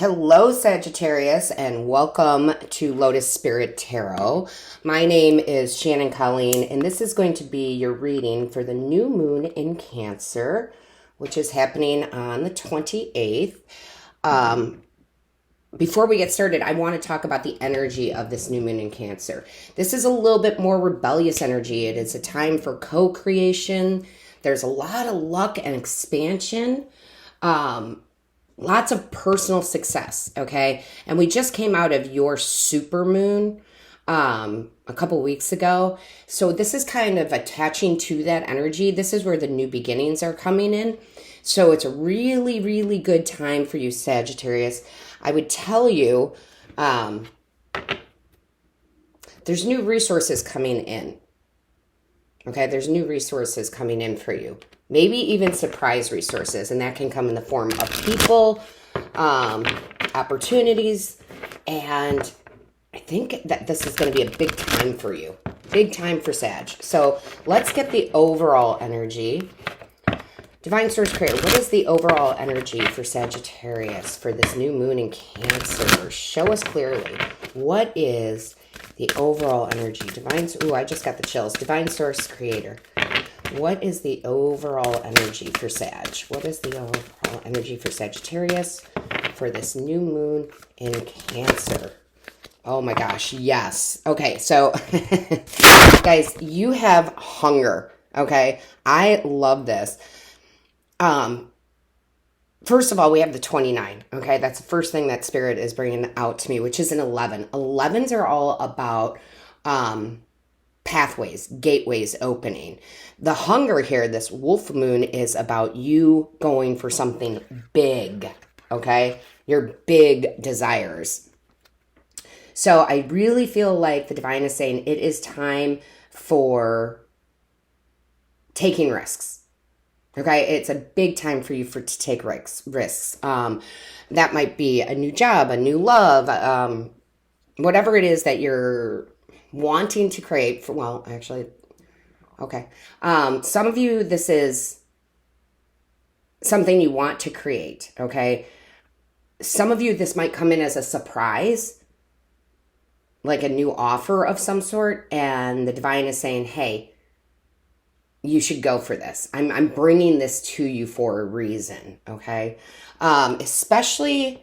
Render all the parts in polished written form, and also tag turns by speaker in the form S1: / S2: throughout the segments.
S1: Hello, Sagittarius, and welcome to Lotus Spirit Tarot. My name is Shannon Colleen, and this is going to be your reading for the new moon in Cancer, which is happening on the 28th. Before we get started, I want to talk about the energy of this new moon in Cancer. This is a little bit more rebellious energy. It is a time for co-creation. There's a lot of luck and expansion. Lots of personal success, okay? And we just came out of your super moon a couple weeks ago. So this is kind of attaching to that energy. This is where the new beginnings are coming in. So it's a really, really good time for you, Sagittarius. I would tell you there's new resources coming in. Okay, there's new resources coming in for you. Maybe even surprise resources, and that can come in the form of people, opportunities, and I think that this is going to be a big time for you. Big time for Sag. So let's get the overall energy. Divine Source Creator, what is the overall energy for Sagittarius for this new moon in Cancer? Show us clearly. What is the overall energy? I just got the chills. Divine Source Creator. What is the overall energy for Sag? What is the overall energy for Sagittarius for this new moon in Cancer? Oh my gosh, yes. Okay, so guys, you have hunger, okay? I love this. First of all, we have the 29, okay? That's the first thing that Spirit is bringing out to me, which is an 11. 11s are all about pathways, gateways opening. The hunger here, this wolf moon, is about you going for something big, okay? Your big desires. So I really feel like the divine is saying it is time for taking risks. Okay, it's a big time for you to take risks. That might be a new job, a new love, whatever it is that you're wanting to create. Okay. Some of you, this is something you want to create, okay? Some of you, this might come in as a surprise, like a new offer of some sort, and the divine is saying, hey, you should go for this. I'm bringing this to you for a reason, okay? Especially,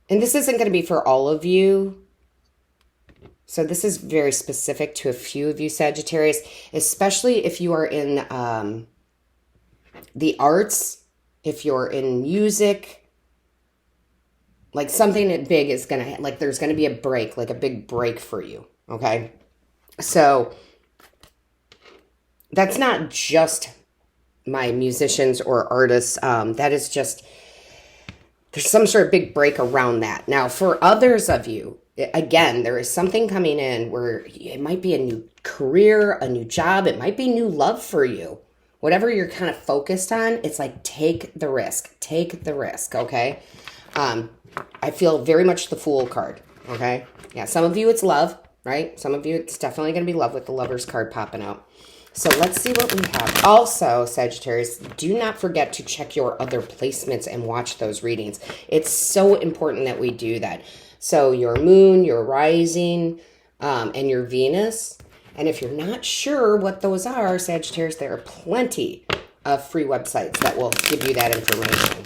S1: and this isn't going to be for all of you. So this is very specific to a few of you, Sagittarius, especially if you are in the arts, if you're in music, like something big is going to, like there's going to be a break, like a big break for you, okay? So that's not just my musicians or artists. That is just, there's some sort of big break around that. Now, for others of you, again, there is something coming in where it might be a new career, a new job. It might be new love for you. Whatever you're kind of focused on, it's like, take the risk. Take the risk, okay? I feel very much the Fool card, okay? Yeah, some of you it's love, right? Some of you it's definitely going to be love with the Lover's card popping out. So let's see what we have. Also, Sagittarius, do not forget to check your other placements and watch those readings. It's so important that we do that. So your moon, your rising, and your Venus. And if you're not sure what those are, Sagittarius, there are plenty of free websites that will give you that information.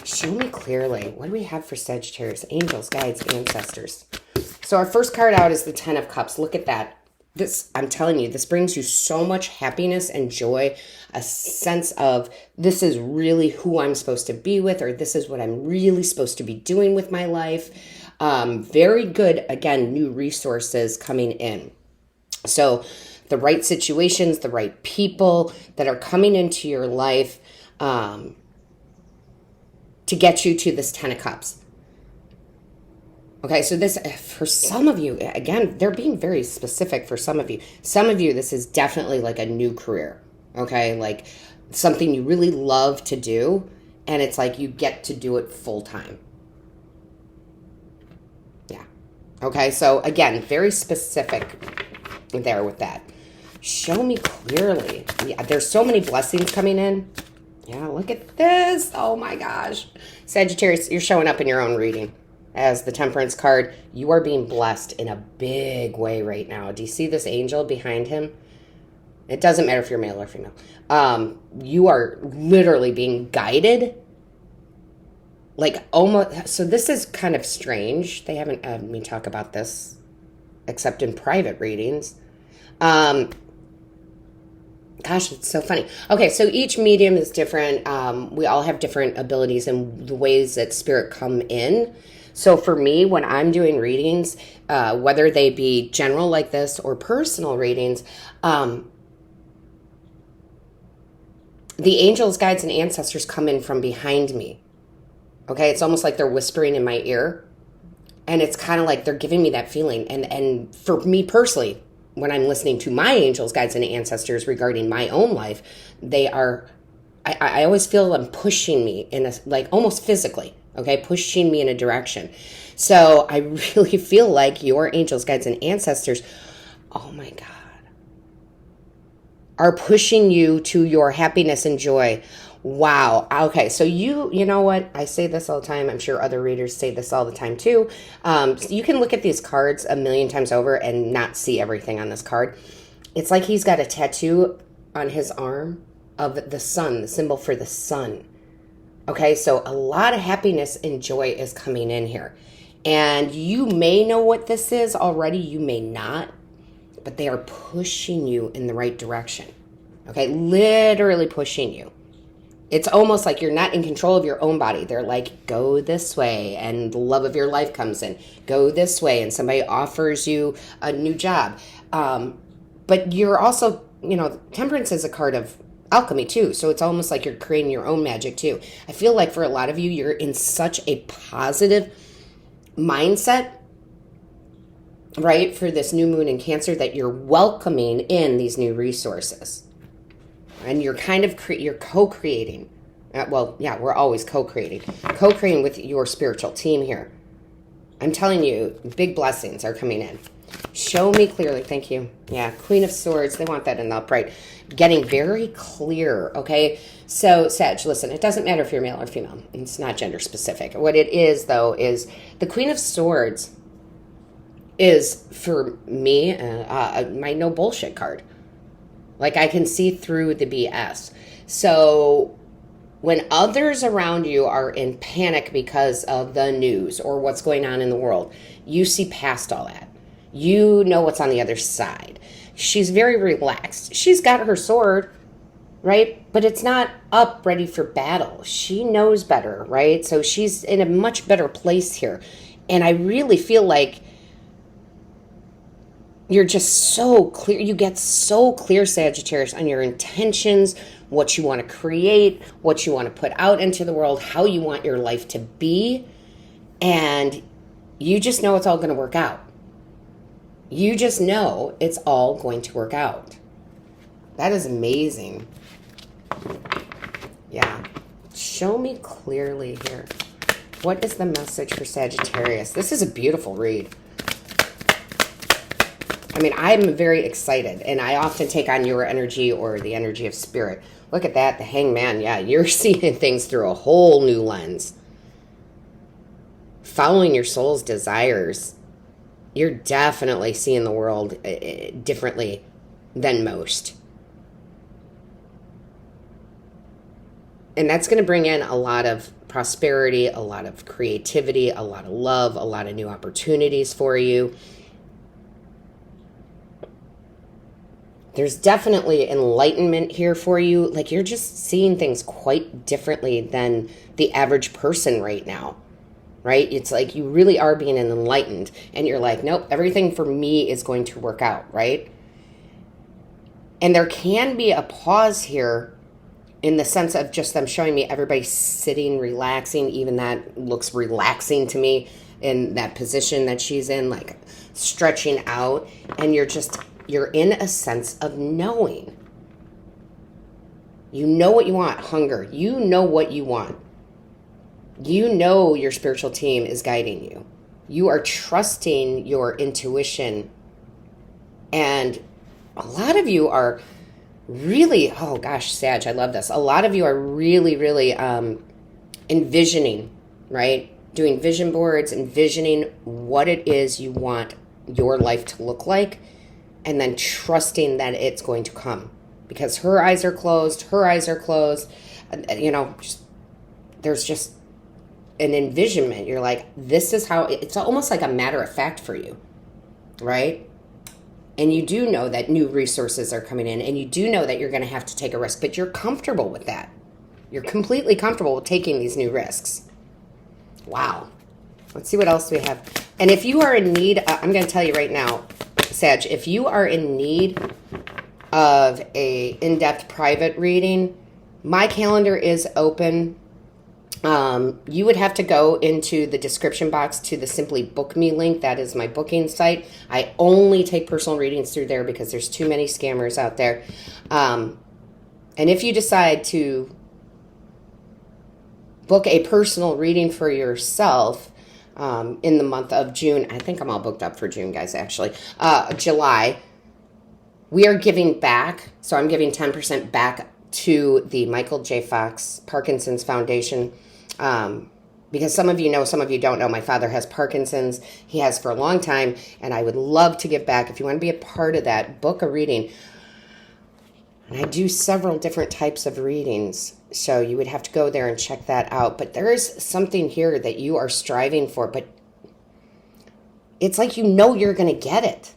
S1: Show me clearly. What do we have for Sagittarius? Angels, guides, ancestors. So our first card out is the 10 of Cups. Look at that. This, I'm telling you, this brings you so much happiness and joy, a sense of this is really who I'm supposed to be with, or this is what I'm really supposed to be doing with my life. Very good, again, new resources coming in. So the right situations, the right people that are coming into your life to get you to this 10 of Cups. Okay, so this, for some of you, again, they're being very specific for some of you. Some of you, this is definitely like a new career, okay? Like something you really love to do, and it's like you get to do it full time. Yeah. Okay, so again, very specific there with that. Show me clearly. Yeah, there's so many blessings coming in. Yeah, look at this. Oh my gosh. Sagittarius, you're showing up in your own reading as the Temperance card. You are being blessed in a big way right now. Do you see this angel behind him? It doesn't matter if you're male or female. You are literally being guided. Like almost, so this is kind of strange. They haven't had me talk about this except in private readings. Gosh, it's so funny. Okay, so each medium is different. We all have different abilities and the ways that spirit come in. So for me, when I'm doing readings, whether they be general like this or personal readings, the angels, guides, and ancestors come in from behind me. Okay, it's almost like they're whispering in my ear. And it's kind of like they're giving me that feeling. And for me personally, when I'm listening to my angels, guides, and ancestors regarding my own life, they are, I always feel them pushing me in a, like almost physically, okay, pushing me in a direction. So I really feel like your angels, guides, and ancestors, oh my God, are pushing you to your happiness and joy. Wow. Okay. So you know what? I say this all the time. I'm sure other readers say this all the time too. So you can look at these cards a million times over and not see everything on this card. It's like he's got a tattoo on his arm of the sun, the symbol for the sun. Okay. So a lot of happiness and joy is coming in here. And you may know what this is already. You may not. But they are pushing you in the right direction. Okay, literally pushing you. It's almost like you're not in control of your own body. They're like, go this way, and the love of your life comes in. Go this way, and somebody offers you a new job. But you're also, temperance is a card of alchemy too. So it's almost like you're creating your own magic too. I feel like for a lot of you, you're in such a positive mindset, right, for this new moon in Cancer, that you're welcoming in these new resources. And you're kind of, you're co-creating. We're always co-creating. Co-creating with your spiritual team here. I'm telling you, big blessings are coming in. Show me clearly. Thank you. Yeah, Queen of Swords. They want that in the upright. Getting very clear, okay? So, Sag, listen, it doesn't matter if you're male or female. It's not gender specific. What it is, though, is the Queen of Swords is, for me, my no bullshit card. Like, I can see through the BS. So when others around you are in panic because of the news or what's going on in the world, you see past all that. You know what's on the other side. She's very relaxed. She's got her sword, right? But it's not up ready for battle. She knows better, right? So she's in a much better place here. And I really feel like you're just so clear. You get so clear, Sagittarius, on your intentions, what you want to create, what you want to put out into the world, how you want your life to be. And you just know it's all going to work out. You just know it's all going to work out. That is amazing. Yeah. Show me clearly here. What is the message for Sagittarius? This is a beautiful read. I mean, I'm very excited, and I often take on your energy or the energy of spirit. Look at that, the Hangman. Yeah, you're seeing things through a whole new lens. Following your soul's desires. You're definitely seeing the world differently than most. And that's going to bring in a lot of prosperity, a lot of creativity, a lot of love, a lot of new opportunities for you. There's definitely enlightenment here for you. Like, you're just seeing things quite differently than the average person right now, right? It's like you really are being enlightened, and you're like, nope, everything for me is going to work out, right? And there can be a pause here in the sense of just them showing me everybody sitting, relaxing. Even that looks relaxing to me in that position that she's in, like stretching out, and you're in a sense of knowing. You know what you want, hunger. You know what you want. You know your spiritual team is guiding you. You are trusting your intuition. And a lot of you are really, oh gosh, Sag, I love this. A lot of you are really, really envisioning, right? Doing vision boards, envisioning what it is you want your life to look like, and then trusting that it's going to come. Because her eyes are closed, there's just an envisionment. You're like, this is how, it's almost like a matter of fact for you, right? And you do know that new resources are coming in, and you do know that you're going to have to take a risk, but you're comfortable with that. You're completely comfortable with taking these new risks. Wow. Let's see what else we have. And if you are in need, I'm going to tell you right now, Sag, if you are in need of a in-depth private reading, my calendar is open. You would have to go into the description box to the Simply Book Me link. That is my booking site. I only take personal readings through there because there's too many scammers out there. And if you decide to book a personal reading for yourself in the month of June, I think I'm all booked up for June, guys, actually, July, we are giving back. So I'm giving 10% back to the Michael J. Fox Parkinson's Foundation. Because some of you know, some of you don't know, my father has Parkinson's. He has for a long time, and I would love to give back. If you want to be a part of that, book a reading. And I do several different types of readings, so you would have to go there and check that out. But there is something here that you are striving for, but it's like you know you're going to get it.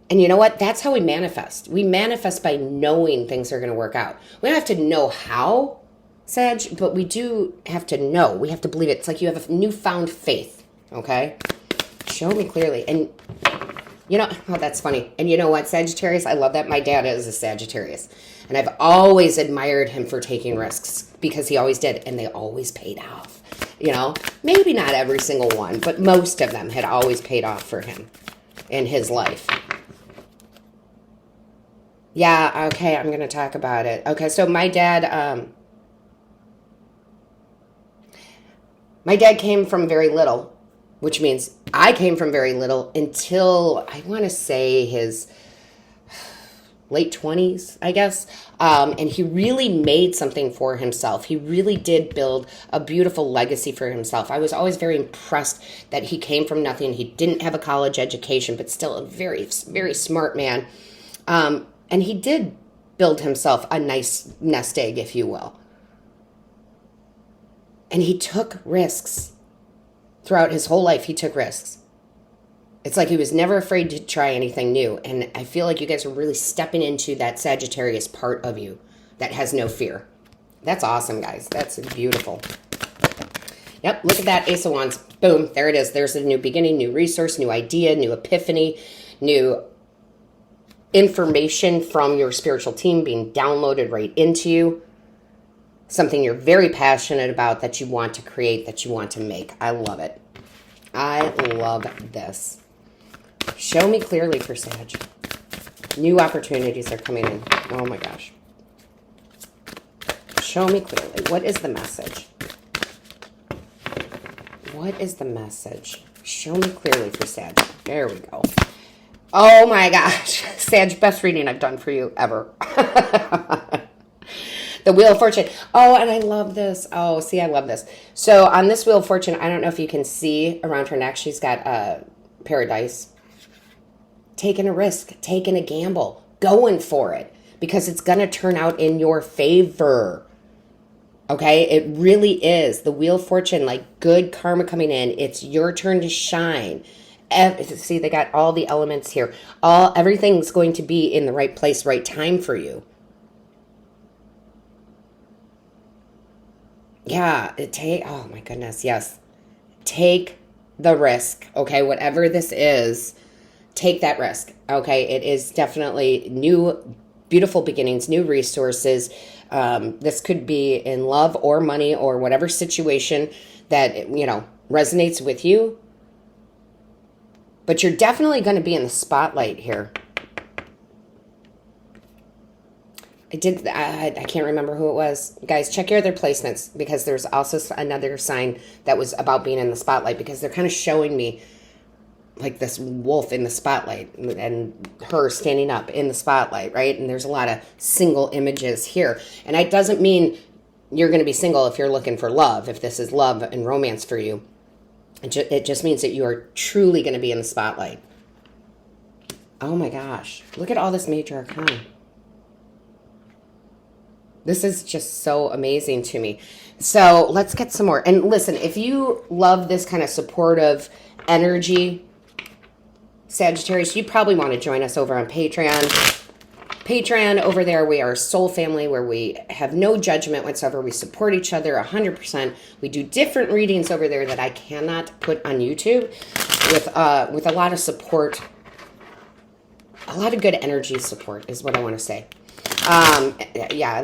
S1: And you know what? That's how we manifest. We manifest by knowing things are going to work out. We don't have to know how, Sag, but we do have to know. We have to believe it. It's like you have a newfound faith, okay? Show me clearly. And, you know, oh, that's funny. And you know what, Sagittarius? I love that. My dad is a Sagittarius. And I've always admired him for taking risks because he always did. And they always paid off. You know, maybe not every single one, but most of them had always paid off for him in his life. Yeah, okay, I'm going to talk about it. Okay, so my dad came from very little, which means I came from very little until, I want to say, his late 20s, I guess. And he really made something for himself. He really did build a beautiful legacy for himself. I was always very impressed that he came from nothing. He didn't have a college education, but still a very, very smart man. And he did build himself a nice nest egg, if you will. And he took risks. Throughout his whole life, he took risks. It's like he was never afraid to try anything new. And I feel like you guys are really stepping into that Sagittarius part of you that has no fear. That's awesome, guys. That's beautiful. Yep, look at that Ace of Wands. Boom, there it is. There's a new beginning, new resource, new idea, new epiphany, new information from your spiritual team being downloaded right into you. Something you're very passionate about that you want to create, that you want to make. I love it. I love this. Show me clearly for Sag. New opportunities are coming in. Oh my gosh. Show me clearly. What is the message? What is the message? Show me clearly for Sag. There we go. Oh my gosh. Sag, best reading I've done for you ever. The Wheel of Fortune. Oh, and I love this. Oh, see, I love this. So on this Wheel of Fortune, I don't know if you can see around her neck, she's got paradise. Taking a risk, taking a gamble, going for it, because it's going to turn out in your favor. Okay? It really is. The Wheel of Fortune, like good karma coming in. It's your turn to shine. See, they got all the elements here. Everything's going to be in the right place, right time for you. Yeah, oh my goodness, yes. Take the risk, okay? Whatever this is, take that risk, okay? It is definitely new, beautiful beginnings, new resources. This could be in love or money or whatever situation that, you know, resonates with you. But you're definitely going to be in the spotlight here. I can't remember who it was. Guys, check your other placements, because there's also another sign that was about being in the spotlight, because they're kind of showing me like this wolf in the spotlight and her standing up in the spotlight, right? And there's a lot of single images here. And it doesn't mean you're going to be single if you're looking for love, if this is love and romance for you. It just means that you are truly going to be in the spotlight. Oh my gosh. Look at all this major arcana. This is just so amazing to me. So let's get some more. And listen, if you love this kind of supportive energy, Sagittarius, you probably want to join us over on Patreon. Patreon, over there, we are a soul family where we have no judgment whatsoever. We support each other 100%. We do different readings over there that I cannot put on YouTube with a lot of support. A lot of good energy support is what I want to say. Yeah, I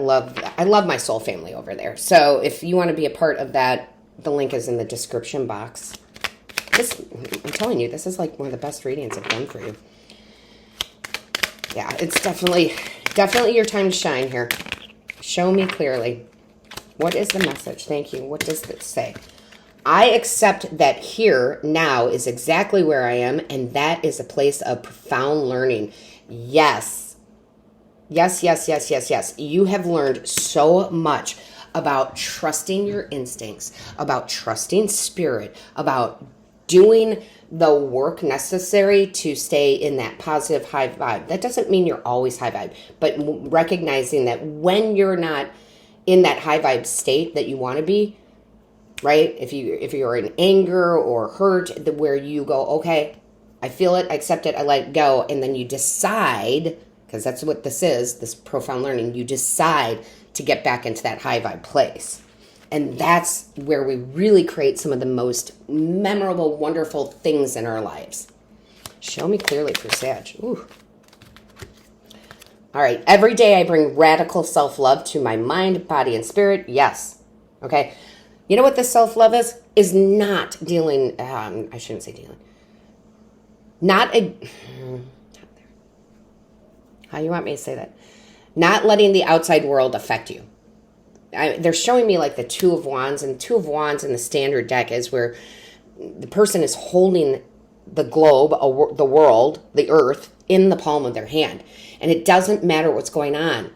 S1: love my soul family over there. So if you want to be a part of that, the link is in the description box. I'm telling you, this is like one of the best readings I've done for you. Yeah, it's definitely your time to shine here. Show me clearly. What is the message? Thank you. What does this say? I accept that here now is exactly where I am, and that is a place of profound learning. Yes. Yes, yes, yes, yes, yes. You have learned so much about trusting your instincts, about trusting spirit, about doing the work necessary to stay in that positive high vibe. That doesn't mean you're always high vibe, but recognizing that when you're not in that high vibe state that you want to be, right? If you're in anger or hurt, where you go, okay, I feel it, I accept it, I let it go, and then you decide, because that's what this is, this profound learning, you decide to get back into that high vibe place. And that's where we really create some of the most memorable, wonderful things in our lives. Show me clearly for Sag. Ooh. All right. Every day I bring radical self-love to my mind, body, and spirit. Yes. Okay. You know what this self-love is? Is not dealing, I shouldn't say dealing. How you want me to say that? Not letting the outside world affect you. They're showing me like the Two of Wands, and Two of Wands in the standard deck is where the person is holding the globe, the world, the earth, in the palm of their hand. And it doesn't matter what's going on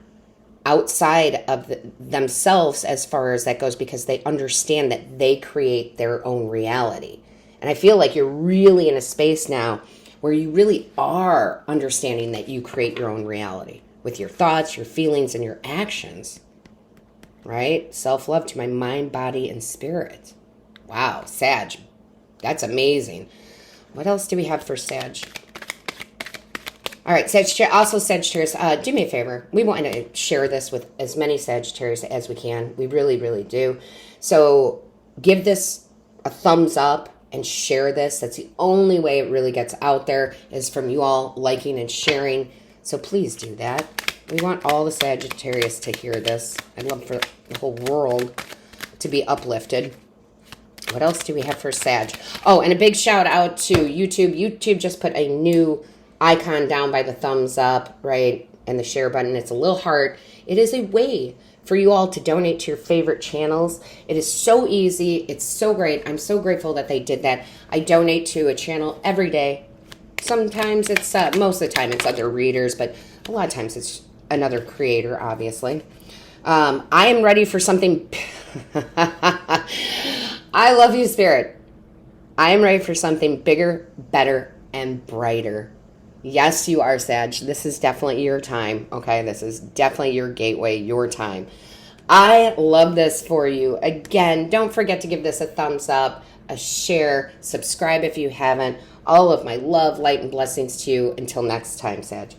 S1: outside of themselves as far as that goes, because they understand that they create their own reality. And I feel like you're really in a space now where you really are understanding that you create your own reality with your thoughts, your feelings, and your actions. Right? Self-love to my mind, body, and spirit. Wow, Sag. That's amazing. What else do we have for Sag? All right, Sagittarius, do me a favor. We want to share this with as many Sagittarius as we can. We really, really do. So give this a thumbs up and share this. That's the only way it really gets out there, is from you all liking and sharing. So please do that. We want all the Sagittarius to hear this. I'd love for the whole world to be uplifted. What else do we have for Sag? Oh, and a big shout out to YouTube. YouTube just put a new icon down by the thumbs up, right? And the share button. It's a little heart. It is a way for you all to donate to your favorite channels. It is so easy. It's so great. I'm so grateful that they did that. I donate to a channel every day. Sometimes it's, most of the time it's other readers, but a lot of times it's another creator, obviously. I am ready for something. I love you, Spirit. I am ready for something bigger, better, and brighter. Yes, you are, Sag. This is definitely your time, okay? This is definitely your gateway, your time. I love this for you. Again, don't forget to give this a thumbs up, a share, subscribe if you haven't. All of my love, light, and blessings to you. Until next time, Sag.